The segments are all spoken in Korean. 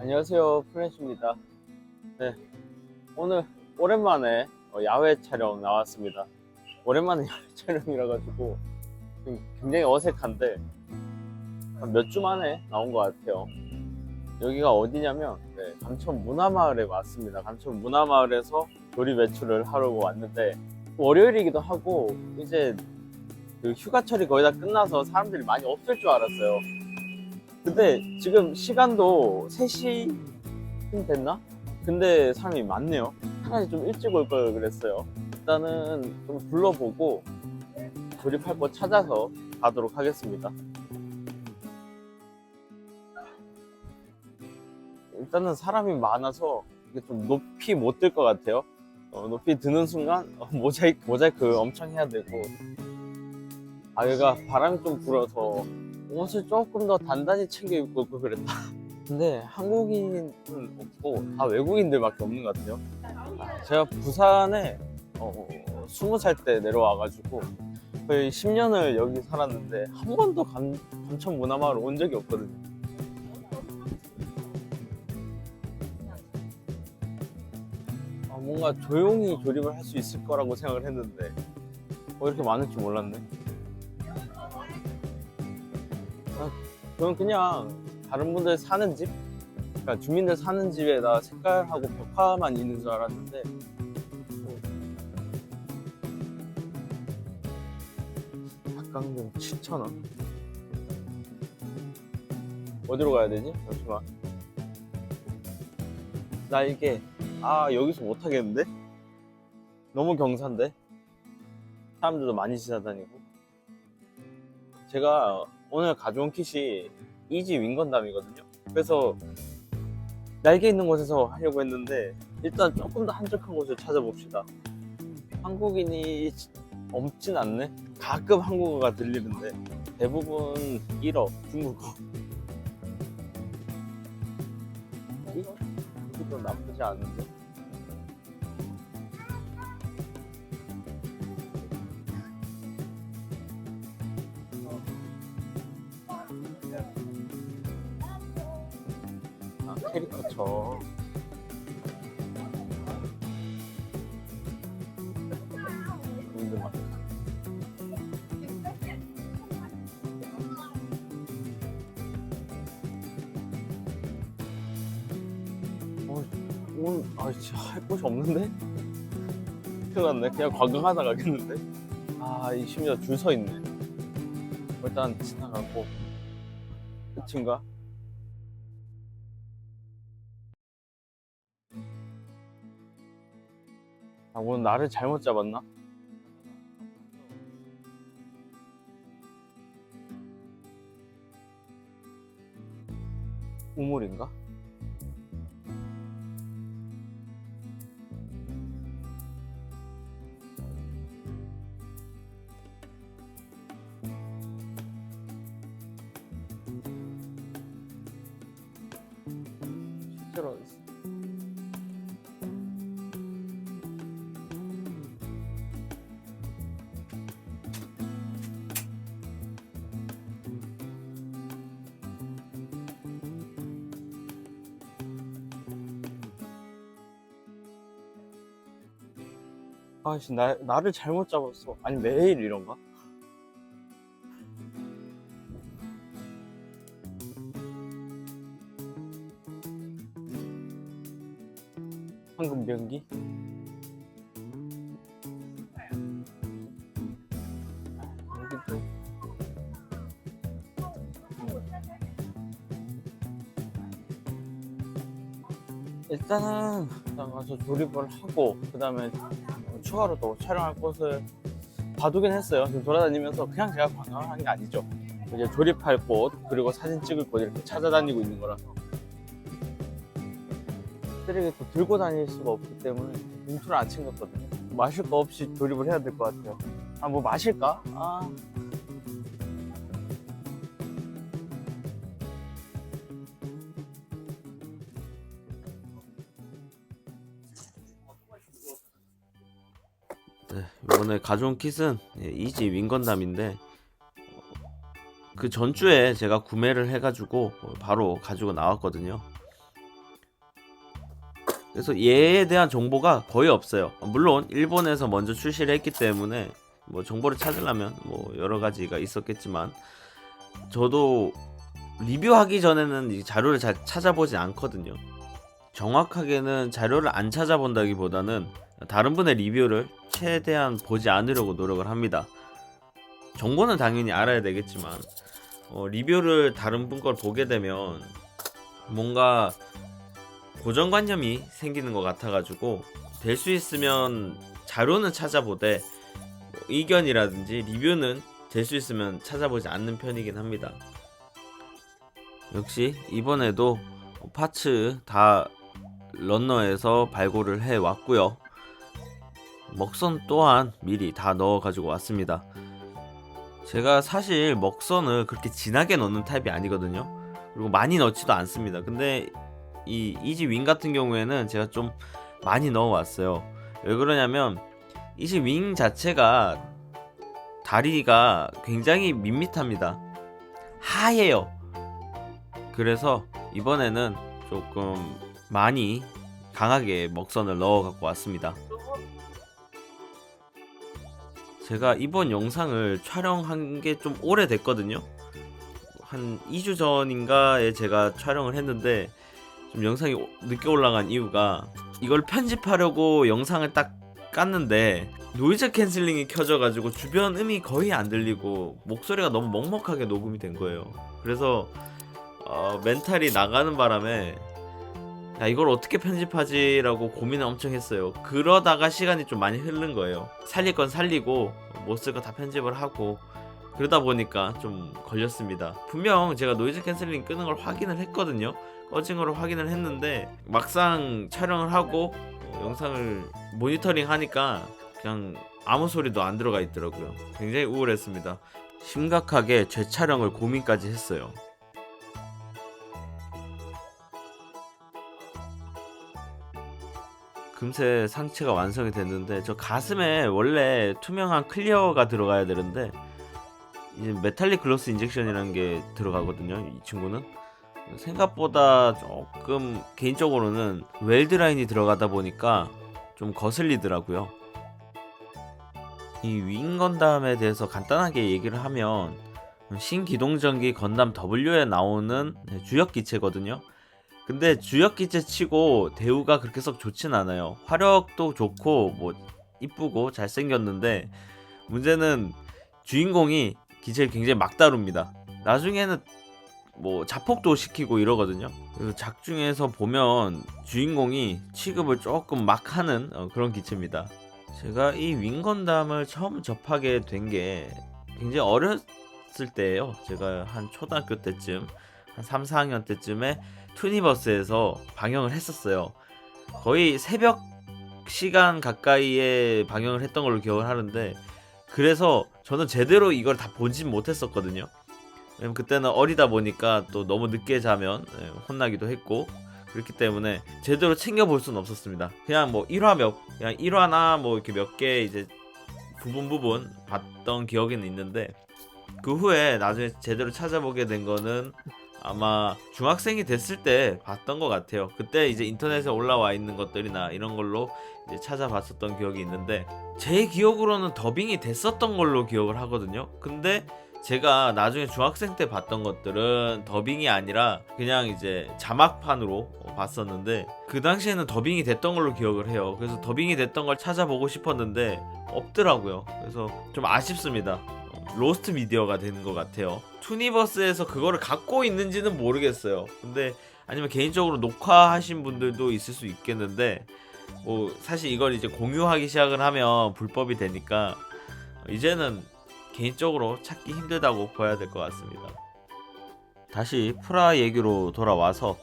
안녕하세요, 플래시입니다. 네, 오늘 오랜만에 야외 촬영 나왔습니다. 오랜만에 야외 촬영이라 가지고 지금 굉장히 어색한데 몇 주 만에 나온 것 같아요. 여기가 어디냐면 감천 문화마을에 왔습니다. 감천 문화마을에서 조리 외출을 하러 왔는데 월요일이기도 하고 이제 그 휴가철이 거의 다 끝나서 사람들이 많이 없을 줄 알았어요. 근데 지금 시간도 3시쯤 됐나? 근데 사람이 많네요. 차라리 좀 일찍 올 걸 그랬어요. 일단은 좀 둘러보고 조립할 거 찾아서 가도록 하겠습니다. 일단은 사람이 많아서 이게 좀 높이 못 들 것 같아요. 높이 드는 순간 모자이크 엄청 해야 되고, 여기가 바람이 좀 불어서 옷을 조금 더 단단히 챙겨 입고 올걸 그랬다. 근데 한국인은 없고 다 외국인들밖에 없는 것 같아요. 제가 부산에 20살 때 내려와가지고 거의 10년을 여기 살았는데 한 번도 감천 문화마을 온 적이 없거든요. 뭔가 조용히 조립을 할 수 있을 거라고 생각을 했는데 이렇게 많을 줄 몰랐네. 저는 그냥 다른 분들 사는 집, 그러니까 주민들 사는 집에다 색깔하고 벽화만 있는 줄 알았는데 닭강정 7,000원? 어디로 가야 되지? 잠시만. 나 이게 여기서 못 하겠는데? 너무 경사인데? 사람들도 많이 지나다니고. 제가 오늘 가져온 kit이 이지 윙건담이거든요. 그래서 날개 있는 곳에서 하려고 했는데 일단 조금 더 한적한 곳을 찾아봅시다. 한국인이 없진 않네. 가끔 한국어가 들리는데 대부분 일어, 중국어. 여기도 나쁘지 않은데. 캐리커처. 오늘 진짜 할 곳이 없는데? 큰일 났네. 그냥 관광하다 가겠는데? 이 심지어 줄 서 있네. 일단 지나가고 끝인가? 오늘 나를 잘못 잡았나? 우물인가? 실제로 나를 잘못 잡았어. 아니 매일 이런가? 황금 변기? 여기도 일단 가서 조립을 하고 그 다음에 추가로 또 촬영할 곳을 봐두긴 했어요. 지금 돌아다니면서 그냥 제가 관광을 한 게 아니죠. 이제 조립할 곳 그리고 사진 찍을 곳 이렇게 찾아다니고 있는 거라서 쓰레기 또 들고 다닐 수가 없기 때문에 봉투를 안 챙겼거든요. 마실 거 없이 조립을 해야 될 것 같아요. 뭐 마실까? 네, 이번에 가져온 킷은 이지 윙건담인데 그 전주에 제가 구매를 해가지고 바로 가지고 나왔거든요. 그래서 얘에 대한 정보가 거의 없어요. 물론 일본에서 먼저 출시를 했기 때문에 뭐 정보를 찾으려면 뭐 여러 가지가 있었겠지만, 저도 리뷰하기 전에는 이 자료를 잘 찾아보지 않거든요. 정확하게는 자료를 안 찾아본다기보다는 다른 분의 리뷰를 최대한 보지 않으려고 노력을 합니다. 정보는 당연히 알아야 되겠지만 리뷰를 다른 분 걸 보게 되면 뭔가 고정관념이 생기는 것 같아가지고, 될 수 있으면 자료는 찾아보되 의견이라든지 리뷰는 될 수 있으면 찾아보지 않는 편이긴 합니다. 역시 이번에도 파츠 다 런너에서 발굴을 해 왔고요. 먹선 또한 미리 다 넣어 가지고 왔습니다. 제가 사실 먹선을 그렇게 진하게 넣는 타입이 아니거든요. 그리고 많이 넣지도 않습니다. 근데 이 이지 윙 같은 경우에는 제가 좀 많이 넣어 왔어요. 왜 그러냐면 이지 윙 자체가 다리가 굉장히 밋밋합니다. 하얘요. 그래서 이번에는 조금 많이 강하게 먹선을 넣어 갖고 왔습니다. 제가 이번 영상을 촬영한 게 좀 오래됐거든요. 한 2주 전인가에 제가 촬영을 했는데 좀 영상이 늦게 올라간 이유가, 이걸 편집하려고 영상을 딱 깠는데 노이즈 캔슬링이 켜져가지고 주변 음이 거의 안 들리고 목소리가 너무 먹먹하게 녹음이 된 거예요. 그래서 멘탈이 나가는 바람에 야, 이걸 어떻게 편집하지 라고 고민을 엄청 했어요. 그러다가 시간이 좀 많이 흐른 거예요. 살릴 건 살리고 못 쓸 거 다 편집을 하고, 그러다 보니까 좀 걸렸습니다. 분명 제가 노이즈 캔슬링 끄는 걸 확인을 했거든요. 꺼진 걸 확인을 했는데 막상 촬영을 하고 영상을 모니터링 하니까 그냥 아무 소리도 안 들어가 있더라고요. 굉장히 우울했습니다. 심각하게 재촬영을 고민까지 했어요. 금세 상체가 완성이 됐는데, 저 가슴에 원래 투명한 클리어가 들어가야 되는데 이제 메탈릭 글로스 인젝션이라는 게 들어가거든요. 이 친구는 생각보다 조금 개인적으로는 웰드 라인이 들어가다 보니까 좀 거슬리더라고요. 이 윙 건담에 대해서 간단하게 얘기를 하면, 신기동전기 건담 W에 나오는 주역 기체거든요. 근데 주역 기체 치고 대우가 그렇게 썩 좋진 않아요. 화력도 좋고 뭐 이쁘고 잘생겼는데, 문제는 주인공이 기체를 굉장히 막 다룹니다. 나중에는 뭐 자폭도 시키고 이러거든요. 그래서 작중에서 보면 주인공이 취급을 조금 막 하는 그런 기체입니다. 제가 이 윙건담을 처음 접하게 된 게 굉장히 어렸을 때예요. 제가 한 초등학교 때쯤, 한 3, 4학년 때쯤에 투니버스에서 방영을 했었어요. 거의 새벽 시간 가까이에 방영을 했던 걸로 기억을 하는데, 그래서 저는 제대로 이걸 다 보진 못했었거든요. 왜냐면 그때는 어리다 보니까 또 너무 늦게 자면 혼나기도 했고, 그렇기 때문에 제대로 챙겨볼 수는 없었습니다. 그냥 뭐 1화나 뭐 이렇게 몇 개 이제 부분 봤던 기억에는 있는데, 그 후에 나중에 제대로 찾아보게 된 거는 아마 중학생이 됐을 때 봤던 것 같아요. 그때 이제 인터넷에 올라와 있는 것들이나 이런 걸로 이제 찾아봤었던 기억이 있는데, 제 기억으로는 더빙이 됐었던 걸로 기억을 하거든요. 근데 제가 나중에 중학생 때 봤던 것들은 더빙이 아니라 그냥 이제 자막판으로 봤었는데, 그 당시에는 더빙이 됐던 걸로 기억을 해요. 그래서 더빙이 됐던 걸 찾아보고 싶었는데 없더라고요. 그래서 좀 아쉽습니다. 로스트 미디어가 되는 것 같아요. 투니버스에서 그거를 갖고 있는지는 모르겠어요. 근데 아니면 개인적으로 녹화하신 분들도 있을 수 있겠는데, 뭐 사실 이걸 이제 공유하기 시작을 하면 불법이 되니까 이제는 개인적으로 찾기 힘들다고 봐야 될 것 같습니다. 다시 프라 얘기로 돌아와서,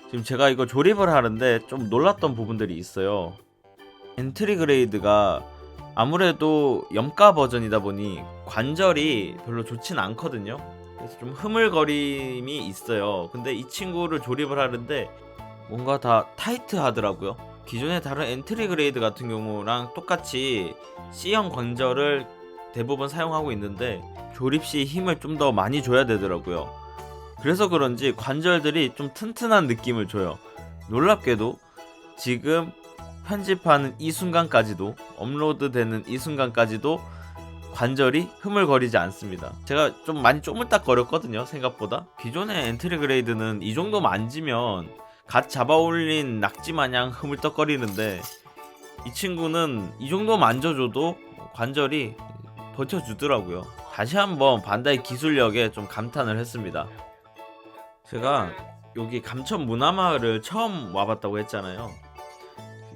지금 제가 이거 조립을 하는데 좀 놀랐던 부분들이 있어요. 엔트리 그레이드가 아무래도 염가 버전이다 보니 관절이 별로 좋진 않거든요. 그래서 좀 흐물거림이 있어요. 근데 이 친구를 조립을 하는데 뭔가 다 타이트하더라고요. 기존의 다른 엔트리 그레이드 같은 경우랑 똑같이 C형 관절을 대부분 사용하고 있는데 조립 시 힘을 좀 더 많이 줘야 되더라고요. 그래서 그런지 관절들이 좀 튼튼한 느낌을 줘요. 놀랍게도 지금 편집하는 이 순간까지도, 업로드되는 이 순간까지도 관절이 흐물거리지 않습니다. 제가 좀 많이 쪼물딱거렸거든요, 생각보다. 기존의 엔트리 그레이드는 이 정도 만지면 갓 잡아올린 낙지 마냥 흐물떡거리는데, 이 친구는 이 정도 만져줘도 관절이 버텨주더라고요. 다시 한번 반다이 기술력에 좀 감탄을 했습니다. 제가 여기 감천 문화마을을 처음 와봤다고 했잖아요.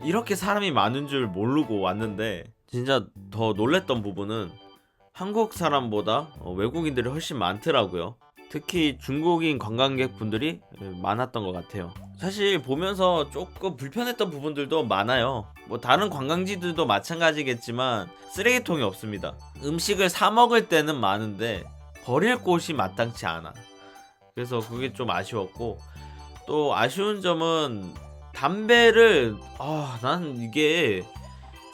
이렇게 사람이 많은 줄 모르고 왔는데 진짜 더 놀랬던 부분은 한국 사람보다 외국인들이 훨씬 많더라고요. 특히 중국인 관광객 분들이 많았던 것 같아요. 사실 보면서 조금 불편했던 부분들도 많아요. 뭐 다른 관광지들도 마찬가지겠지만 쓰레기통이 없습니다. 음식을 사 먹을 때는 많은데 버릴 곳이 마땅치 않아. 그래서 그게 좀 아쉬웠고, 또 아쉬운 점은 담배를 난 이게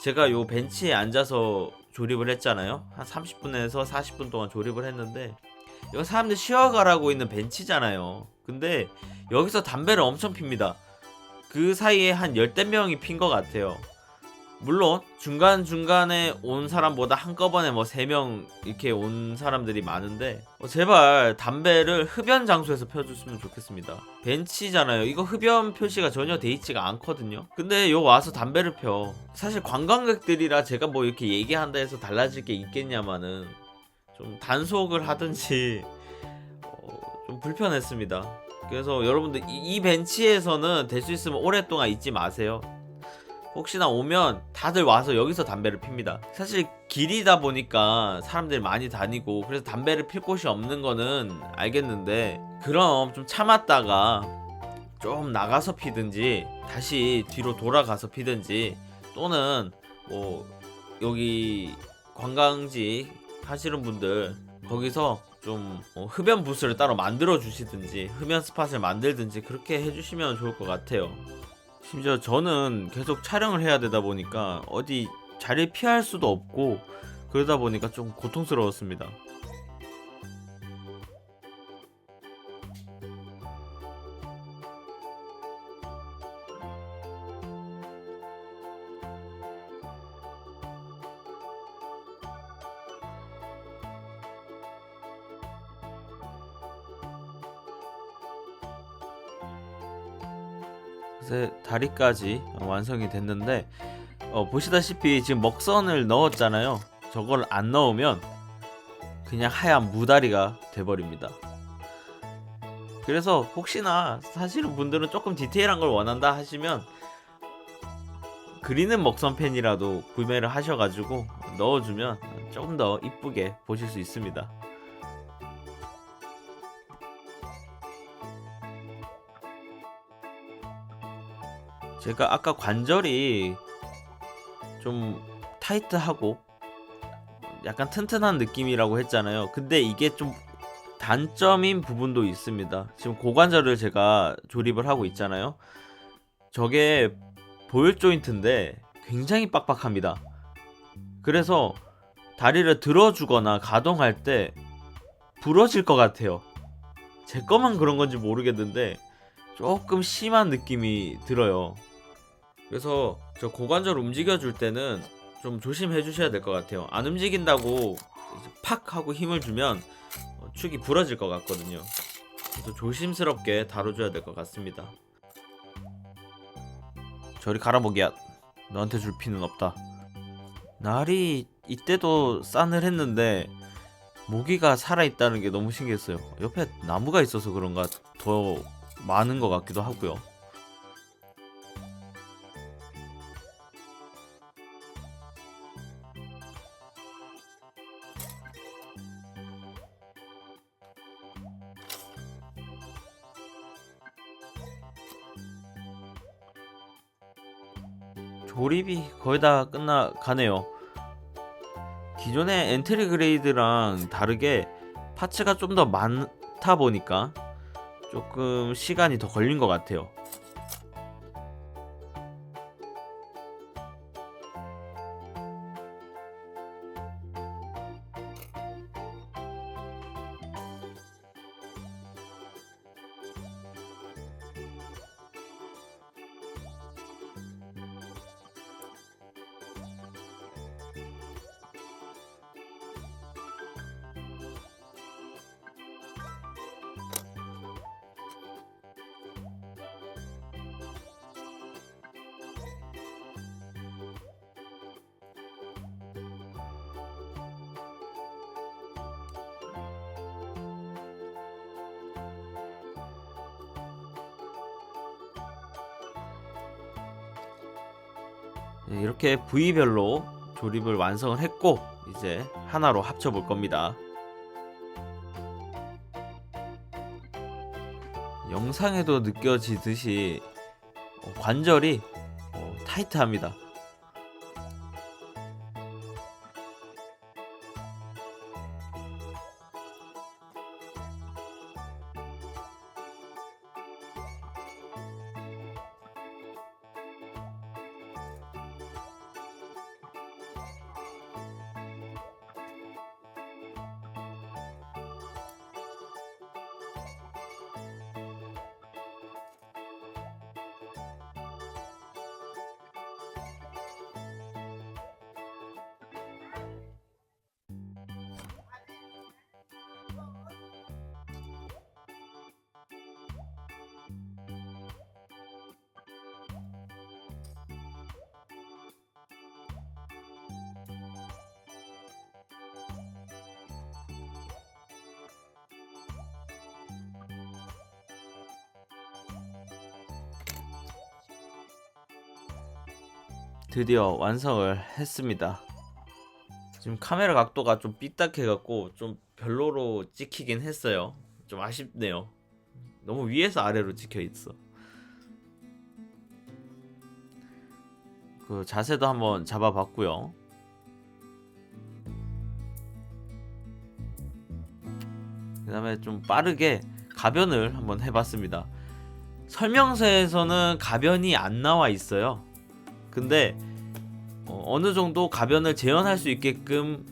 제가 요 벤치에 앉아서 조립을 했잖아요. 한 30분에서 40분 동안 조립을 했는데, 이거 사람들 쉬어가라고 있는 벤치잖아요. 근데 여기서 담배를 엄청 핍니다. 그 사이에 한 열댓 명이 핀 것 같아요. 물론 중간중간에 온 사람보다 한꺼번에 뭐 3명 이렇게 온 사람들이 많은데, 제발 담배를 흡연 장소에서 펴줬으면 좋겠습니다. 벤치잖아요. 이거 흡연 표시가 전혀 돼 있지가 않거든요. 근데 요 와서 담배를 펴. 사실 관광객들이라 제가 뭐 이렇게 얘기한다 해서 달라질 게 있겠냐마는 좀 단속을 하든지 좀 불편했습니다. 그래서 여러분들 이 벤치에서는 될 수 있으면 오랫동안 있지 마세요. 혹시나 오면 다들 와서 여기서 담배를 핍니다. 사실 길이다 보니까 사람들이 많이 다니고 그래서 담배를 필 곳이 없는 거는 알겠는데, 그럼 좀 참았다가 좀 나가서 피든지 다시 뒤로 돌아가서 피든지, 또는 뭐 여기 관광지 하시는 분들 거기서 좀 흡연 부스를 따로 만들어 주시든지 흡연 스팟을 만들든지 그렇게 해주시면 좋을 것 같아요. 심지어 저는 계속 촬영을 해야 되다 보니까 어디 자리를 피할 수도 없고 그러다 보니까 좀 고통스러웠습니다. 그래서 다리까지 완성이 됐는데, 보시다시피 지금 먹선을 넣었잖아요. 저걸 안 넣으면 그냥 하얀 무다리가 돼버립니다. 그래서 혹시나 사실은 분들은 조금 디테일한 걸 원한다 하시면 그리는 먹선 펜이라도 구매를 하셔가지고 넣어주면 조금 더 이쁘게 보실 수 있습니다. 제가 아까 관절이 좀 타이트하고 약간 튼튼한 느낌이라고 했잖아요. 근데 이게 좀 단점인 부분도 있습니다. 지금 고관절을 제가 조립을 하고 있잖아요. 저게 보일 조인트인데 굉장히 빡빡합니다. 그래서 다리를 들어주거나 가동할 때 부러질 것 같아요. 제 거만 그런 건지 모르겠는데 조금 심한 느낌이 들어요. 그래서 저 고관절 움직여줄 때는 좀 조심해 주셔야 될 것 같아요. 안 움직인다고 팍 하고 힘을 주면 축이 부러질 것 같거든요. 그래서 조심스럽게 다뤄줘야 될 것 같습니다. 저리 가라 모기야. 너한테 줄 피는 없다. 날이 이때도 싸늘했는데 모기가 살아있다는 게 너무 신기했어요. 옆에 나무가 있어서 그런가 더 많은 것 같기도 하고요. 조립이 거의 다 끝나가네요. 기존의 엔트리 그레이드랑 다르게 파츠가 좀 더 많다 보니까 조금 시간이 더 걸린 것 같아요. 이렇게 부위별로 조립을 완성을 했고 이제 하나로 합쳐 볼 겁니다. 영상에도 느껴지듯이 관절이 타이트합니다. 드디어 완성을 했습니다. 지금 카메라 각도가 좀 삐딱해 갖고 좀 별로로 찍히긴 했어요. 좀 아쉽네요. 너무 위에서 아래로 찍혀 있어. 그 자세도 한번 잡아봤고요. 그 다음에 좀 빠르게 가변을 한번 해봤습니다. 설명서에서는 가변이 안 나와 있어요. 근데 어느 정도 가변을 재현할 수 있게끔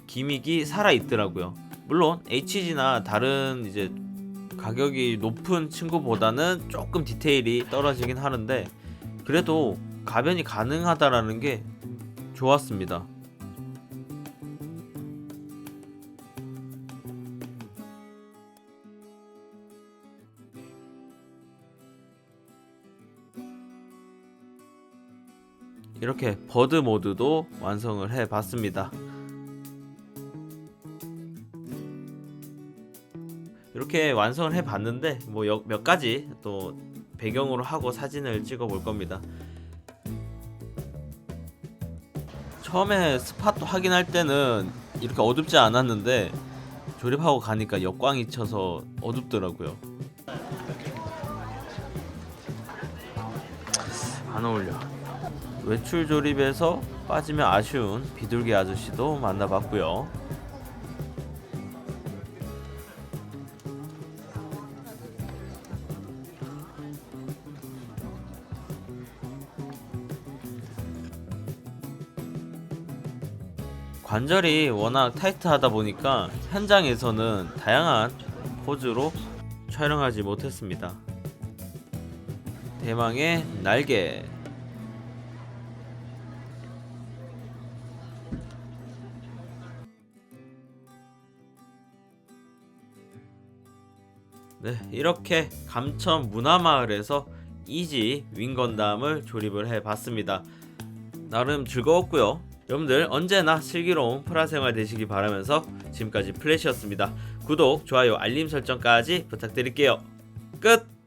기믹이 살아 있더라고요. 물론 HG나 다른 이제 가격이 높은 친구보다는 조금 디테일이 떨어지긴 하는데 그래도 가변이 가능하다라는 게 좋았습니다. 이렇게 버드 모드도 완성을 해 봤습니다. 이렇게 완성을 해 봤는데 뭐 몇 가지 또 배경으로 하고 사진을 찍어 볼 겁니다. 처음에 스팟도 확인할 때는 이렇게 어둡지 않았는데 조립하고 가니까 역광이 쳐서 어둡더라고요. 안 어울려. 외출 조립에서 빠지면 아쉬운 비둘기 아저씨도 만나봤고요. 관절이 워낙 타이트하다 보니까 현장에서는 다양한 포즈로 촬영하지 못했습니다. 대망의 날개. 네, 이렇게 감천 문화마을에서 이지 윙건담을 조립을 해봤습니다. 나름 즐거웠고요. 여러분들 언제나 슬기로운 프라생활 되시기 바라면서 지금까지 플래시였습니다. 구독, 좋아요, 알림 설정까지 부탁드릴게요. 끝!